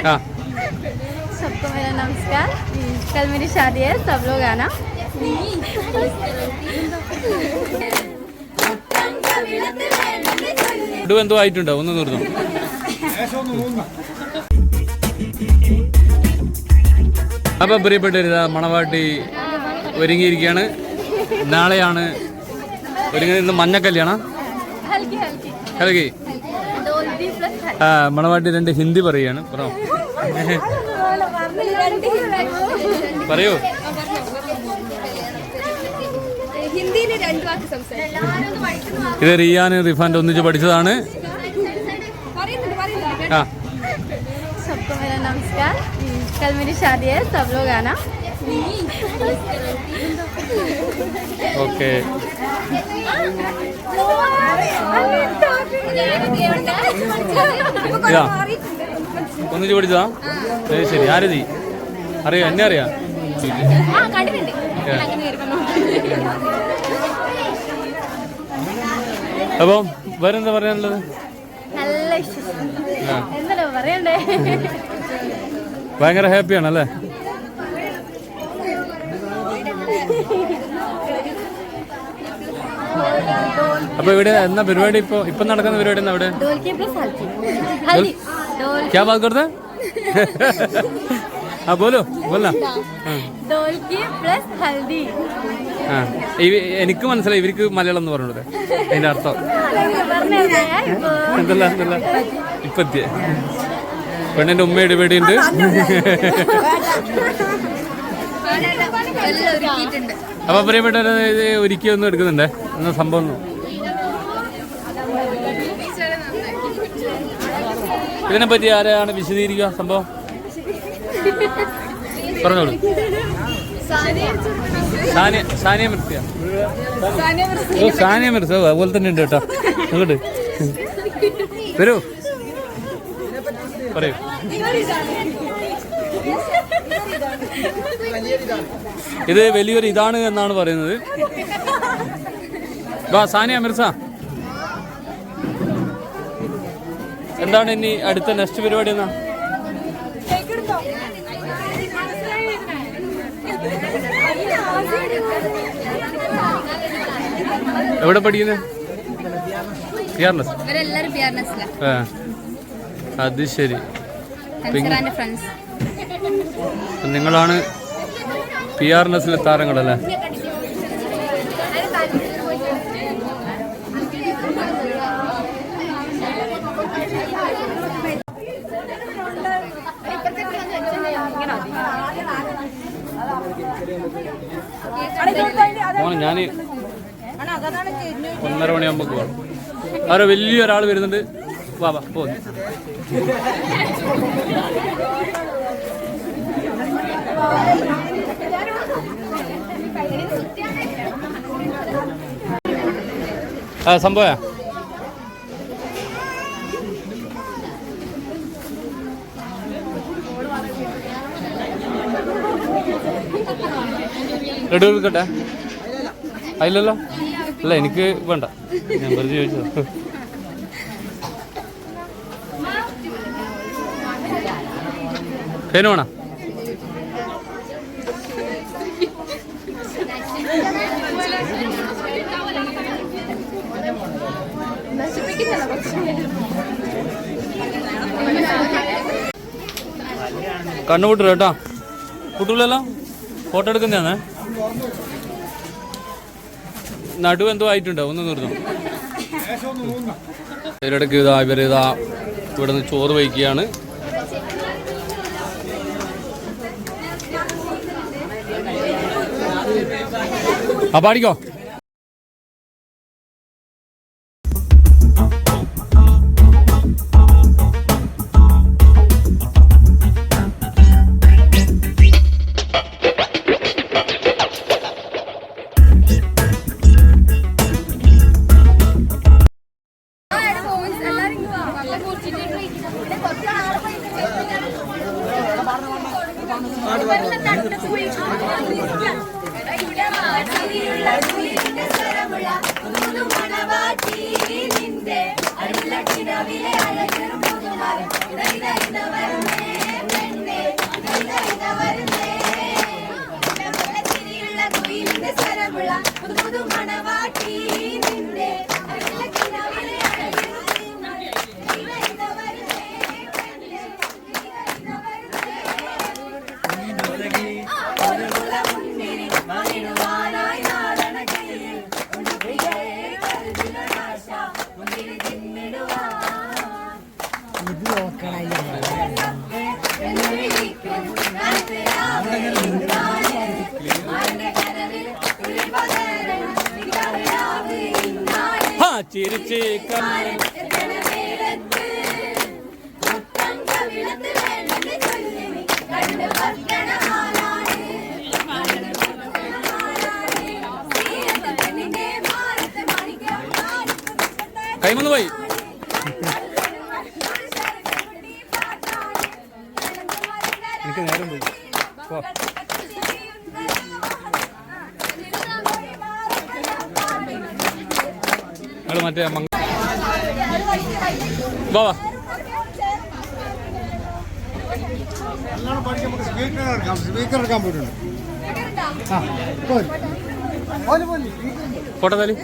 हाँ सबको मेरा नमस्कार। कल मेरी शादी है, सब लोग आना। എന്തോ ആയിട്ടുണ്ടോ ഒന്ന് നിർത്തും. അപ്പൊ പ്രിയപ്പെട്ട മണവാട്ടി ഒരുങ്ങിയിരിക്കുകയാണ്. നാളെയാണ് ഒരുങ്ങി. ഇന്ന് മഞ്ഞക്കല്യാണം. ഹൽകി മണവാട്ടി 2 ഹിന്ദി പറയുകയാണ്. പറയൂ. ഇത് റിയാന് റിഫാൻ്റെ ഒന്നിച്ച് പഠിച്ചതാണ്. सबको मेरा नमस्कार। कल मेरी शादी है, सब लोग आना। ഓക്കെ. ഒന്നിച്ച് പഠിച്ചതാ? ശരി. ആരതി അറിയാം? എന്നെ അറിയാം. അപ്പൊ വേറെന്താ പറയാനുള്ളത്? നല്ല എന്താ പറയണ്ടേ? ഭയങ്കര ഹാപ്പിയാണല്ലേ? അപ്പൊ ഇവിടെ എന്നാ പരിപാടി? ഇപ്പൊ നടക്കുന്ന പരിപാടി എന്നാ? ഇവിടെ क्या बात करते हैं? हाँ बोलो बोलना. എനിക്ക് മനസ്സിലായി. ഇവർക്ക് മലയാളം എന്ന് പറഞ്ഞത് അതിന്റെ അർത്ഥം എന്തല്ല? ഇപ്പത്തിയ പെണ്ണിന്റെ ഉമ്മയുടെ പേടിയുണ്ട്. അപ്പൊ പ്രിയപ്പെട്ട ഒരുക്കി ഒന്നും എടുക്കുന്നുണ്ടേ എന്ന സംഭവം. ഇതിനെപ്പറ്റി ആരാണ് വിശദീകരിക്കുക സംഭവം? പറഞ്ഞോളൂ. സാനിയ മിർസ. സാനിയ മിർസ അതുപോലെ തന്നെ ഉണ്ട് കേട്ടോ. അങ്ങോട്ട് വരൂ, പറയൂ. ഇത് വലിയൊരു ഇതാണ് എന്നാണ് പറയുന്നത്. വാ സാനിയ മിർസ, എന്താണ് ഇനി അടുത്ത നെക്സ്റ്റ് പരിപാടി എന്നാ? എവിടെ പഠിക്കുന്നത്? അത് ശരി. നിങ്ങളാണ് PRNSലെ താരങ്ങളല്ലേ? ഞാൻ 1:30 മണിയാകുമ്പോൾ പോകണം. ആരോ വലിയൊരാൾ വരുന്നുണ്ട്. വാ വാ പോ. സംഭവ റെഡി എടുക്കട്ടെ? അതിലല്ലോ. അല്ല എനിക്ക് വേണ്ട, ഞാൻ വെറുതെ ചോദിച്ചത്. ഫേന് വേണം? കണ്ണുപൊട്ടു കേട്ടോ. കുട്ടികളെല്ലാം ഫോട്ടോ എടുക്കുന്നതാണ്. നടുവ് എന്തോ ആയിട്ടുണ്ടോ? ഒന്ന് നിർത്തും. ഇവരിടയ്ക്ക് ഇവരിതാ ഇവിടെ നിന്ന് ചോറ് വയ്ക്കുകയാണ്. ആ പാടിക്കോ. നിന്റെ അരുളക്കിനാവിലെ അഴകരും പുതുമരം ചിരിച്ച് കൈമന്ന് പോയി. എനിക്ക് നേരം പോയി. മറ്റേ വാ സ്പീക്കർ പോയിട്ടുണ്ട്. ഫോട്ടോ താലി